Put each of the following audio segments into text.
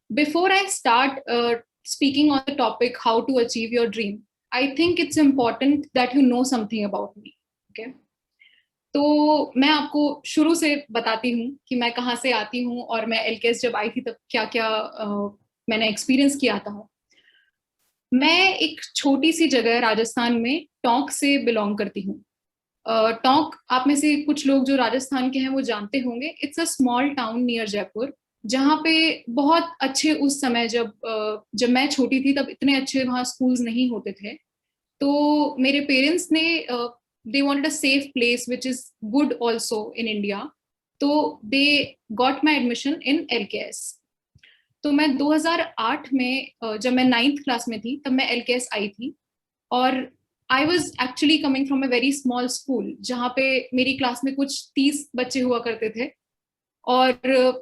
Before I start speaking on the topic how to achieve your dream, I think it's important that you know something about me. Okay. तो मैं आपको शुरू से बताती हूँ कि मैं कहाँ से आती हूँ और मैं एलकेएस जब आई थी तब क्या क्या मैंने एक्सपीरियंस किया था। मैं एक छोटी सी जगह राजस्थान में टोंक से बिलोंग करती हूँ। टोंक आप में से कुछ लोग जो राजस्थान के हैं वो जानते होंगे। It's a small town near Jaipur, जहाँ पे बहुत अच्छे उस समय जब मैं छोटी थी तब इतने अच्छे वहाँ स्कूल्स नहीं होते थे। तो मेरे पेरेंट्स ने they wanted a safe place which is good also in India, तो they got my admission in LKS. तो मैं 2008 में जब मैं 9th क्लास में थी तब मैं एलकेएस आई थी। और I was actually coming from a very small school जहाँ पे मेरी क्लास में कुछ 30 बच्चे हुआ करते थे। और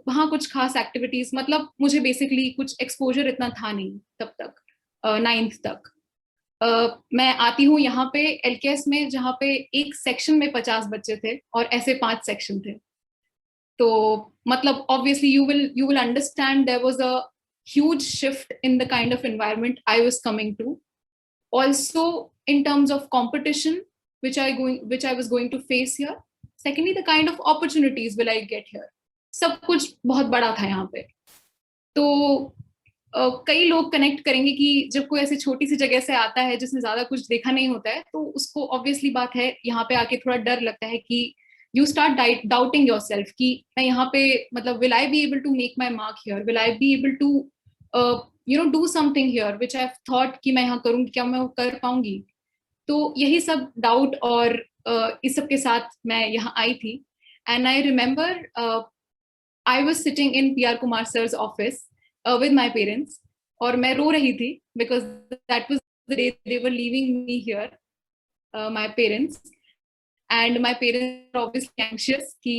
वहाँ कुछ खास एक्टिविटीज, मतलब मुझे बेसिकली कुछ एक्सपोजर इतना था नहीं तब तक, 9th तक। मैं आती हूँ यहाँ पे एलकेएस में जहाँ पे एक सेक्शन में 50 बच्चे थे और ऐसे 5 सेक्शन थे। तो मतलब obviously you will understand there was a huge shift in the kind of environment I was coming to. Also in terms of competition which I was going to face here. Secondly, the kind of opportunities will I get here. सब कुछ बहुत बड़ा था यहाँ पे। तो कई लोग कनेक्ट करेंगे कि जब कोई ऐसी छोटी सी जगह से आता है जिसने ज्यादा कुछ देखा नहीं होता है तो उसको ऑब्वियसली बात है यहाँ पे आके थोड़ा डर लगता है कि you start doubting yourself कि मैं यहाँ पे मतलब will I be able to make my mark here, will I be able to do something here which I thought कि मैं यहाँ करूंगी, क्या मैं वो कर पाऊंगी। तो यही सब डाउट और इस सब के साथ मैं यहाँ आई थी। And I remember I was sitting in P R Kumar sir's office with my parents, और मैं रो रही थी because that was the day they were leaving me here, my parents. And my parents were obviously anxious कि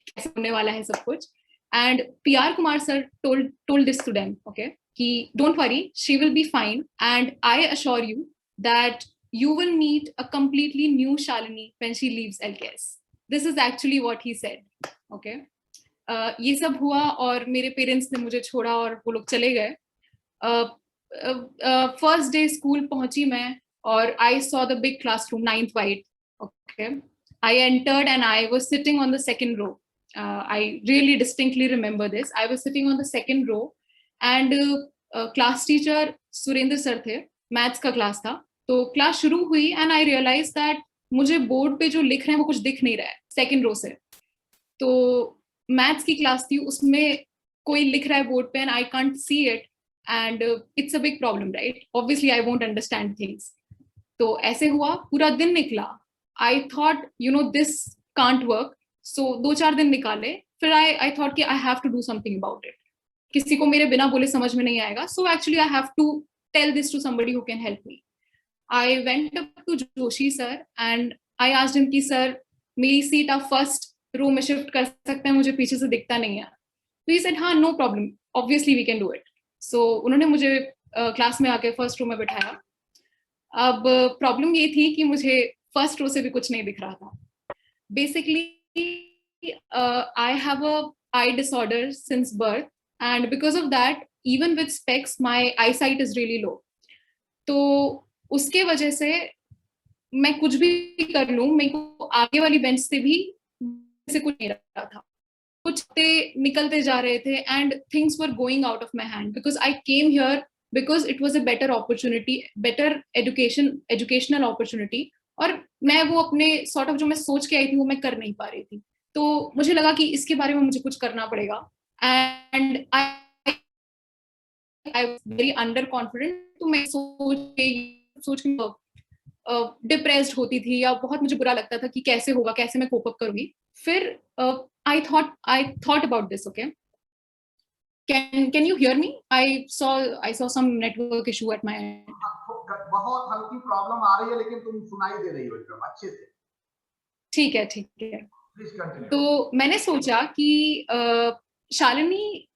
कैसे होने वाला है सब कुछ। And PR Kumar sir told this to them, okay, कि don't worry, she will be fine, and I assure you that you will meet a completely new Shalini when she leaves LKS. This is actually what he said, okay. ये सब हुआ और मेरे parents ने मुझे छोड़ा और वो लोग चले गए। फर्स्ट डे स्कूल पहुंची मैं और I saw the big classroom 9th wide, okay. I entered and I was sitting on the second row. I really distinctly remember this. I was sitting on the second row and class teacher Surendra sir थे, maths का class था। तो class शुरू हुई and I realise that मुझे board पे जो लिख रहे हैं वो कुछ दिख नहीं रहा है सेकंड रो से। तो मैथ्स की क्लास थी, उसमें कोई लिख रहा है बोर्ड पे and I can't see it, and it's a big problem, right. Obviously I won't understand things. तो ऐसे हुआ, पूरा दिन निकला। I thought this can't work. So 2-4 दिन निकाले, फिर आई थॉट कि I have to do something about it. किसी को मेरे बिना बोले समझ में नहीं आएगा, so actually I have to tell this to somebody who can help me. I went up to Joshi sir and I asked him कि सर मेरी सीट आप फर्स्ट रो में शिफ्ट कर सकते हैं, मुझे पीछे से दिखता नहीं है। तो ही सेड हाँ no problem, obviously we can do it. So उन्होंने मुझे क्लास में आके फर्स्ट रो में बिठाया। अब प्रॉब्लम ये थी कि मुझे फर्स्ट रो से भी कुछ नहीं दिख रहा था। Basically I have a I disorder since birth, and because of that even with specs my I site is really low. तो उसके वजह से मैं कुछ भी कर लूं, मेरे को आगे वाली बेंच से भी से कुछ नहीं रहा था। कुछ निकलते जा रहे थे and things were going out of my hand because I came here because it was a better opportunity, better educational opportunity. और मैं वो अपने सॉर्ट ऑफ जो मैं सोच के आई थी वो मैं कर नहीं पा रही थी। तो मुझे लगा कि इसके बारे में मुझे कुछ करना पड़ेगा। And I was very under confident. तो मैं सोच के डिप्रेस्ड होती थी या बहुत मुझे बुरा लगता था कि कैसे होगा, कैसे मैं कोप अप करूंगी। फिर I thought about this, okay. Can you hear me? I saw some network issue at my end. बहुत हल्की प्रॉब्लम आ रही है लेकिन तुम सुनाई दे रही हो एकदम अच्छे से। ठीक है। तो मैंने सोचा कि शालिनी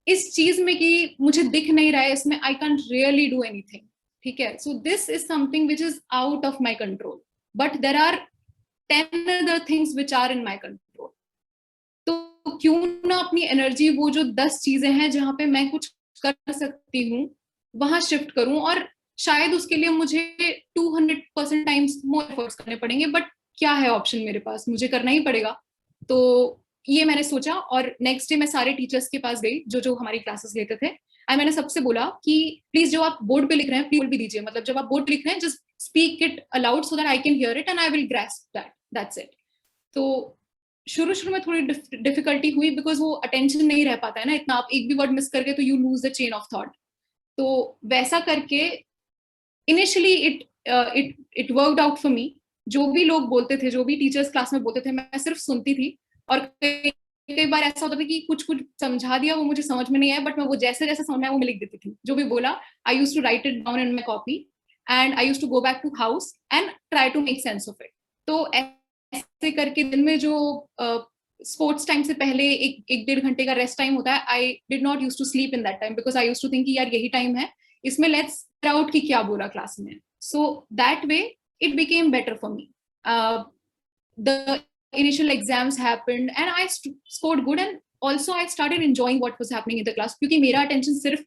इस चीज में कि मुझे दिख नहीं रहा है, इसमें I can't really do anything, ठीक है। So this is something which is out of my control, but there are 10 other things which are in my control. तो क्यों ना अपनी एनर्जी वो जो 10 चीजें हैं जहां पे मैं कुछ कर सकती हूँ वहां शिफ्ट करूं, और शायद उसके लिए मुझे 200% टाइम्स मोर एफर्ट्स करने पड़ेंगे, बट क्या है ऑप्शन मेरे पास, मुझे करना ही पड़ेगा। तो ये मैंने सोचा, और नेक्स्ट डे मैं सारे टीचर्स के पास गई जो जो हमारी क्लासेस लेते थे। मैंने सबसे बोला कि प्लीज जो आप बोर्ड पे लिख रहे हैं प्लीज बोल भी दीजिए, मतलब जब आप बोर्ड पे लिख रहे हैं just speak it allowed so that I can hear it and I will grasp that, that's it. तो शुरू शुरू में थोड़ी डिफिकल्टी हुई बिकॉज वो अटेंशन नहीं रह पाता है ना इतना, आप एक भी वर्ड मिस करके तो you lose the chain of thought. तो वैसा करके initially it worked out for me. जो भी लोग बोलते थे, जो भी टीचर्स क्लास में बोलते थे, मैं सिर्फ सुनती थी। और कई बार ऐसा होता था कि कुछ कुछ समझा दिया, वो मुझे समझ में नहीं आया, बट मैं वो जैसे जैसे समझ में आया वो मैं लिख देती थी। जो भी बोला I use to write it down in my copy and I use to go back to house and try to make sense of it. तो ऐसे करके दिन में जो स्पोर्ट्स टाइम से पहले एक 1.5 घंटे का रेस्ट टाइम होता है, I did not use to sleep in that time because I use to think यार यही टाइम है, इसमें लेट्स आउट की क्या बोला क्लास में। So that way it became better for me. The initial exams happened and I scored good, and also I started enjoying what was happening in the class क्योंकि मेरा attention सिर्फ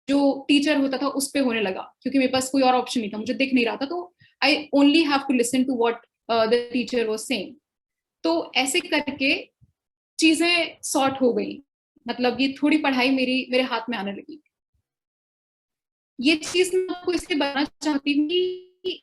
जो teacher होता था उस पे होने लगा, क्योंकि मेरे पास कोई और ऑप्शन नहीं था, मुझे दिख नहीं रहा था, तो I only have to listen to what the teacher was saying. तो ऐसे करके चीजें सॉर्ट हो गई, मतलब ये थोड़ी पढ़ाई मेरे हाथ में आने लगी। ये चीज मैं आपको इसलिए बताना चाहती हूँ कि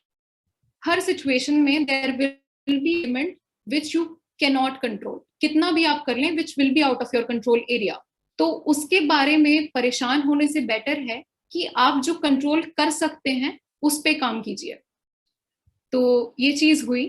हर सिचुएशन में there will be element which you can not control, कितना भी आप कर लें विच विल बी out of your control area. तो उसके बारे में परेशान होने से बेटर है कि आप जो कंट्रोल कर सकते हैं उस पे काम कीजिए। तो ये चीज हुई।